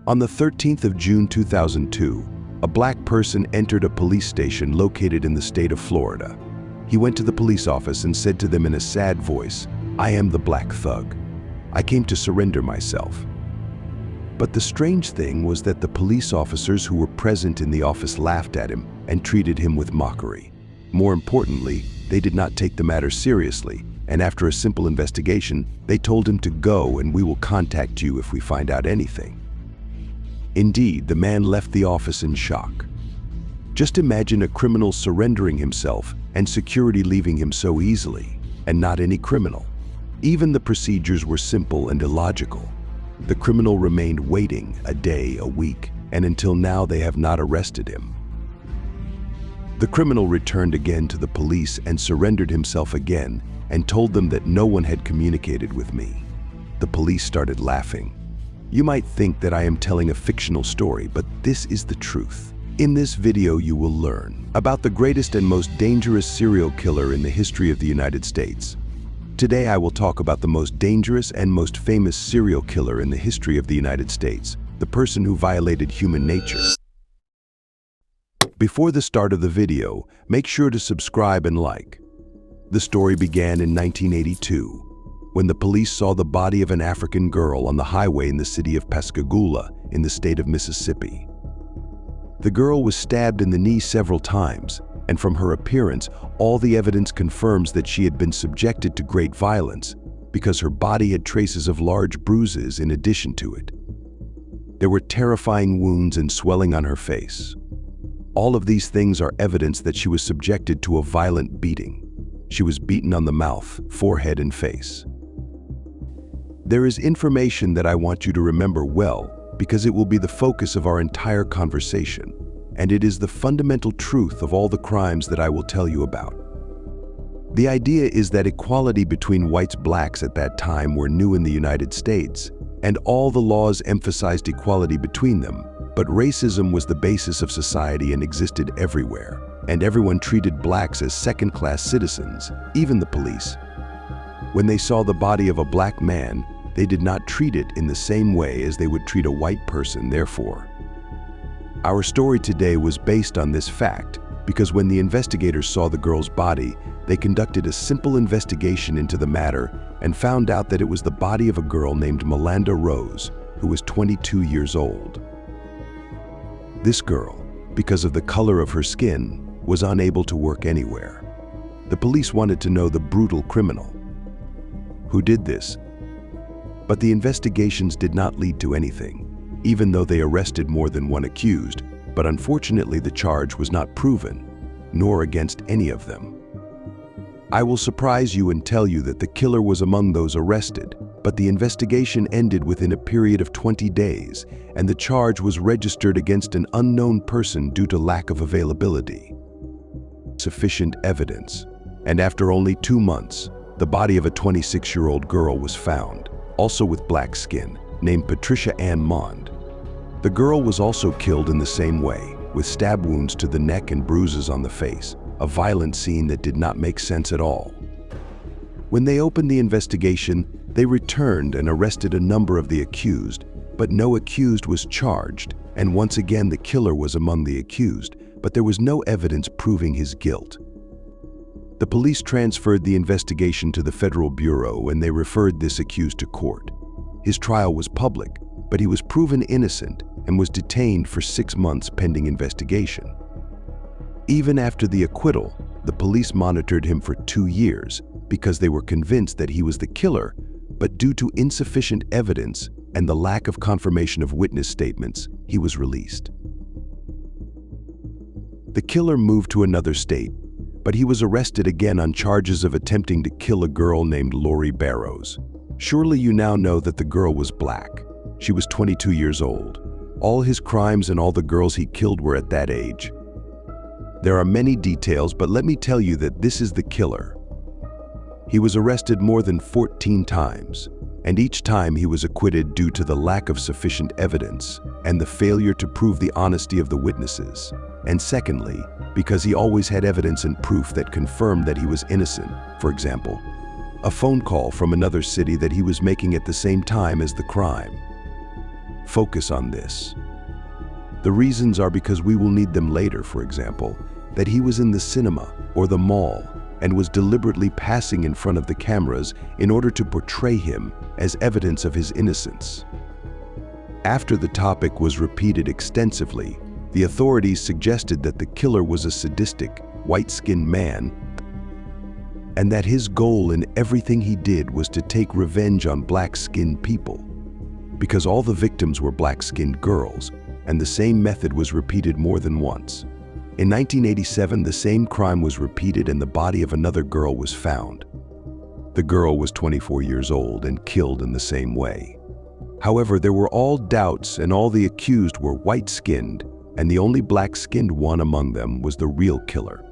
On the 13th of June 2002, a black person entered a police station located in the state of Florida. He went to the police office and said to them in a sad voice, "I am the Black Thug. I came to surrender myself." But the strange thing was that the police officers who were present in the office laughed at him and treated him with mockery. More importantly, they did not take the matter seriously, and after a simple investigation, they told him to go and we will contact you if we find out anything. Indeed, the man left the office in shock. Just imagine a criminal surrendering himself and security leaving him so easily, and not any criminal. Even the procedures were simple and illogical. The criminal remained waiting a day, a week, and until now they have not arrested him. The criminal returned again to the police and surrendered himself again and told them that no one had communicated with me. The police started laughing. You might think that I am telling a fictional story, but this is the truth. In this video, you will learn about the greatest and most dangerous serial killer in the history of the United States. Today, I will talk about the most dangerous and most famous serial killer in the history of the United States, the person who violated human nature. Before the start of the video, make sure to subscribe and like. The story began in 1982, when the police saw the body of an African girl on the highway in the city of Pascagoula in the state of Mississippi. The girl was stabbed in the knee several times, and from her appearance, all the evidence confirms that she had been subjected to great violence because her body had traces of large bruises in addition to it. There were terrifying wounds and swelling on her face. All of these things are evidence that she was subjected to a violent beating. She was beaten on the mouth, forehead, and face. There is information that I want you to remember well because it will be the focus of our entire conversation, and it is the fundamental truth of all the crimes that I will tell you about. The idea is that equality between whites and blacks at that time were new in the United States, and all the laws emphasized equality between them, but racism was the basis of society and existed everywhere, and everyone treated blacks as second-class citizens, even the police. When they saw the body of a black man, they did not treat it in the same way as they would treat a white person, therefore. Our story today was based on this fact because when the investigators saw the girl's body, they conducted a simple investigation into the matter and found out that it was the body of a girl named Melanda Rose, who was 22 years old. This girl, because of the color of her skin, was unable to work anywhere. The police wanted to know the brutal criminal who did this, but the investigations did not lead to anything, even though they arrested more than one accused, but unfortunately the charge was not proven, nor against any of them. I will surprise you and tell you that the killer was among those arrested, but the investigation ended within a period of 20 days, and the charge was registered against an unknown person due to lack of availability. Sufficient evidence, and after only 2 months, the body of a 26-year-old girl was found, also with black skin, named Patricia Ann Mond. The girl was also killed in the same way, with stab wounds to the neck and bruises on the face, a violent scene that did not make sense at all. When they opened the investigation, they returned and arrested a number of the accused, but no accused was charged, and once again the killer was among the accused, but there was no evidence proving his guilt. The police transferred the investigation to the Federal Bureau and they referred this accused to court. His trial was public, but he was proven innocent and was detained for 6 months pending investigation. Even after the acquittal, the police monitored him for 2 years because they were convinced that he was the killer, but due to insufficient evidence and the lack of confirmation of witness statements, he was released. The killer moved to another state, but he was arrested again on charges of attempting to kill a girl named Lori Barrows. Surely you now know that the girl was black. She was 22 years old. All his crimes and all the girls he killed were at that age. There are many details, but let me tell you that this is the killer. He was arrested more than 14 times, and each time he was acquitted due to the lack of sufficient evidence and the failure to prove the honesty of the witnesses. And secondly, because he always had evidence and proof that confirmed that he was innocent. For example, a phone call from another city that he was making at the same time as the crime. focus on this. The reasons are because we will need them later, for example, that he was in the cinema or the mall and was deliberately passing in front of the cameras in order to portray him as evidence of his innocence. After the topic was repeated extensively, the authorities suggested that the killer was a sadistic, white-skinned man and that his goal in everything he did was to take revenge on black-skinned people. Because all the victims were black-skinned girls, and the same method was repeated more than once. In 1987, the same crime was repeated and the body of another girl was found. The girl was 24 years old and killed in the same way. However, there were all doubts and all the accused were white-skinned, and the only black-skinned one among them was the real killer.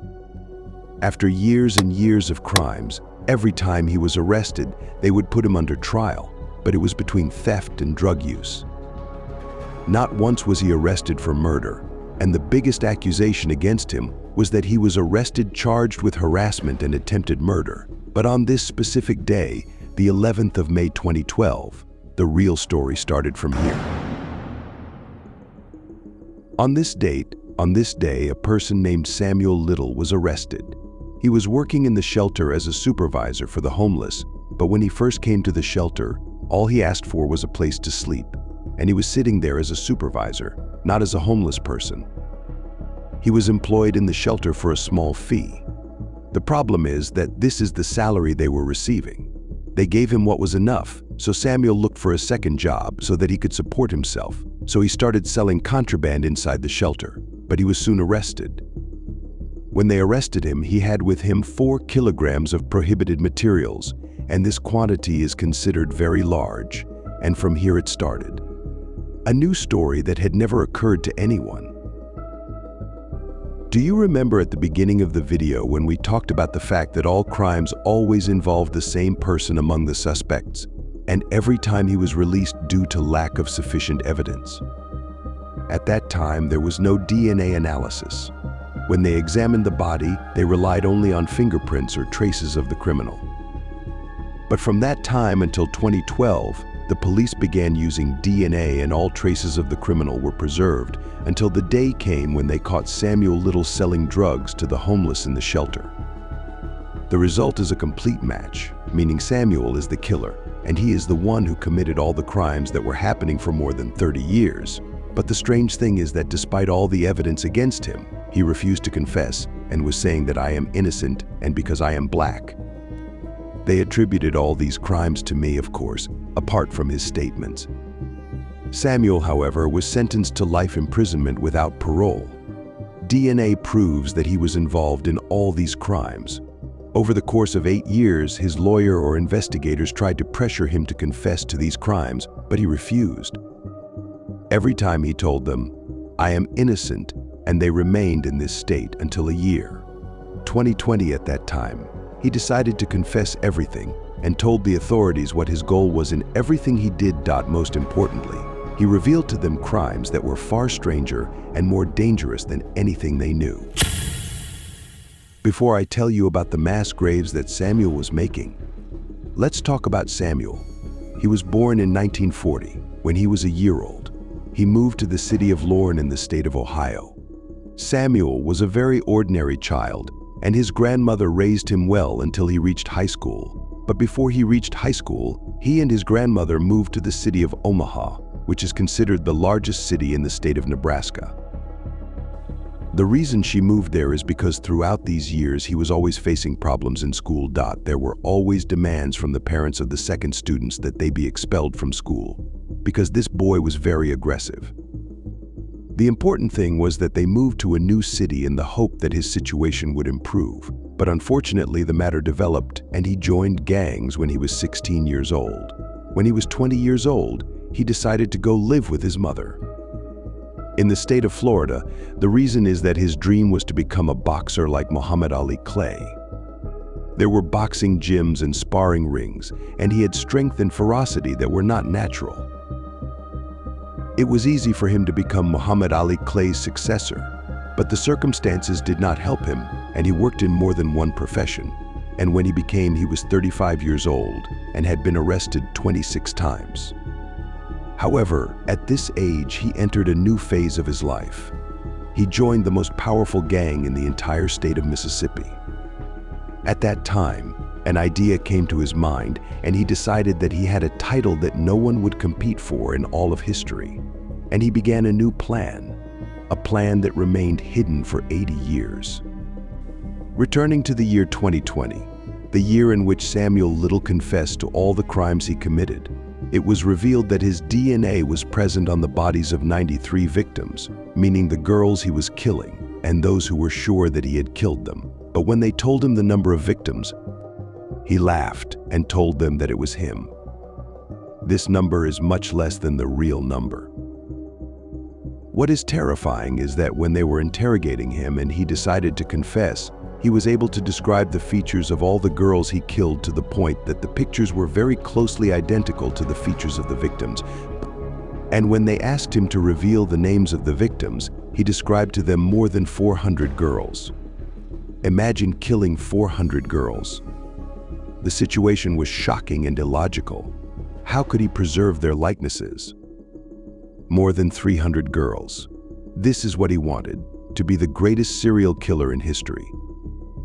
After years and years of crimes, every time he was arrested, they would put him under trial, but it was between theft and drug use. Not once was he arrested for murder, and the biggest accusation against him was that he was arrested charged with harassment and attempted murder. But on this specific day, the 11th of May 2012, the real story started from here. On this day, a person named Samuel Little was arrested. He was working in the shelter as a supervisor for the homeless, but when he first came to the shelter, all he asked for was a place to sleep, and he was sitting there as a supervisor, not as a homeless person. He was employed in the shelter for a small fee. The problem is that this is the salary they were receiving. They gave him what was enough, so Samuel looked for a second job so that he could support himself. So he started selling contraband inside the shelter, but he was soon arrested. When they arrested him, he had with him 4 kilograms of prohibited materials, and this quantity is considered very large, and from here it started. A new story that had never occurred to anyone. Do you remember at the beginning of the video when we talked about the fact that all crimes always involve the same person among the suspects, and every time he was released due to lack of sufficient evidence? At that time, there was no DNA analysis. When they examined the body, they relied only on fingerprints or traces of the criminal. But from that time until 2012, the police began using DNA and all traces of the criminal were preserved until the day came when they caught Samuel Little selling drugs to the homeless in the shelter. The result is a complete match, meaning Samuel is the killer, and he is the one who committed all the crimes that were happening for more than 30 years. But the strange thing is that despite all the evidence against him, he refused to confess and was saying that I am innocent and because I am black. They attributed all these crimes to me, of course, apart from his statements. Samuel, however, was sentenced to life imprisonment without parole. DNA proves that he was involved in all these crimes. Over the course of 8 years, his lawyer or investigators tried to pressure him to confess to these crimes, but he refused. Every time he told them, I am innocent, and they remained in this state until a year. 2020 at that time, he decided to confess everything and told the authorities what his goal was in everything he did. Most importantly, he revealed to them crimes that were far stranger and more dangerous than anything they knew. Before I tell you about the mass graves that Samuel was making, let's talk about Samuel. He was born in 1940. When he was a year old, he moved to the city of Lorne in the state of Ohio. Samuel was a very ordinary child, and his grandmother raised him well until he reached high school. But before he reached high school, he and his grandmother moved to the city of Omaha, which is considered the largest city in the state of Nebraska. The reason she moved there is because throughout these years he was always facing problems in school. There were always demands from the parents of the second students that they be expelled from school, because this boy was very aggressive. The important thing was that they moved to a new city in the hope that his situation would improve. But unfortunately, the matter developed and he joined gangs when he was 16 years old. When he was 20 years old, he decided to go live with his mother. In the state of Florida, the reason is that his dream was to become a boxer like Muhammad Ali Clay. There were boxing gyms and sparring rings, and he had strength and ferocity that were not natural. It was easy for him to become Muhammad Ali Clay's successor, but the circumstances did not help him, and he worked in more than one profession. And when he was 35 years old and had been arrested 26 times. However, at this age, he entered a new phase of his life. He joined the most powerful gang in the entire state of Mississippi. At that time, an idea came to his mind, and he decided that he had a title that no one would compete for in all of history. And he began a new plan, a plan that remained hidden for 80 years. Returning to the year 2020, the year in which Samuel Little confessed to all the crimes he committed, it was revealed that his DNA was present on the bodies of 93 victims, meaning the girls he was killing and those who were sure that he had killed them. But when they told him the number of victims, he laughed and told them that it was him. This number is much less than the real number. What is terrifying is that when they were interrogating him and he decided to confess, he was able to describe the features of all the girls he killed to the point that the pictures were very closely identical to the features of the victims. And when they asked him to reveal the names of the victims, he described to them more than 400 girls. Imagine killing 400 girls. The situation was shocking and illogical. How could he preserve their likenesses? More than 300 girls. This is what he wanted, to be the greatest serial killer in history.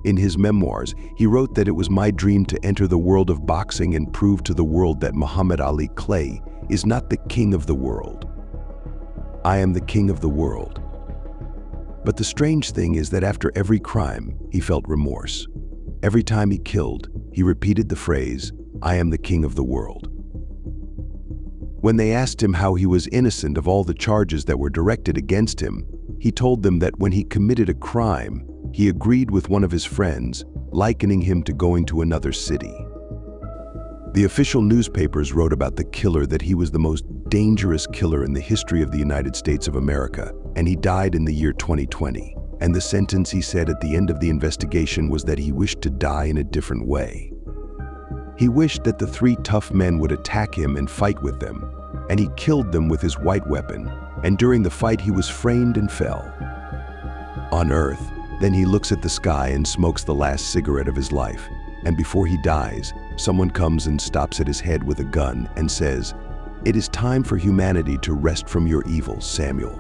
In his memoirs, he wrote that it was my dream to enter the world of boxing and prove to the world that Muhammad Ali Clay is not the king of the world. I am the king of the world. But the strange thing is that after every crime, he felt remorse. Every time he killed, he repeated the phrase, "I am the king of the world." When they asked him how he was innocent of all the charges that were directed against him, he told them that when he committed a crime, he agreed with one of his friends, likening him to going to another city. The official newspapers wrote about the killer that he was the most dangerous killer in the history of the United States of America, and he died in the year 2020. And the sentence he said at the end of the investigation was that he wished to die in a different way. He wished that the 3 tough men would attack him and fight with them, and he killed them with his white weapon, and during the fight he was framed and fell. On Earth, then he looks at the sky and smokes the last cigarette of his life, and before he dies, someone comes and stops at his head with a gun and says, "It is time for humanity to rest from your evil, Samuel."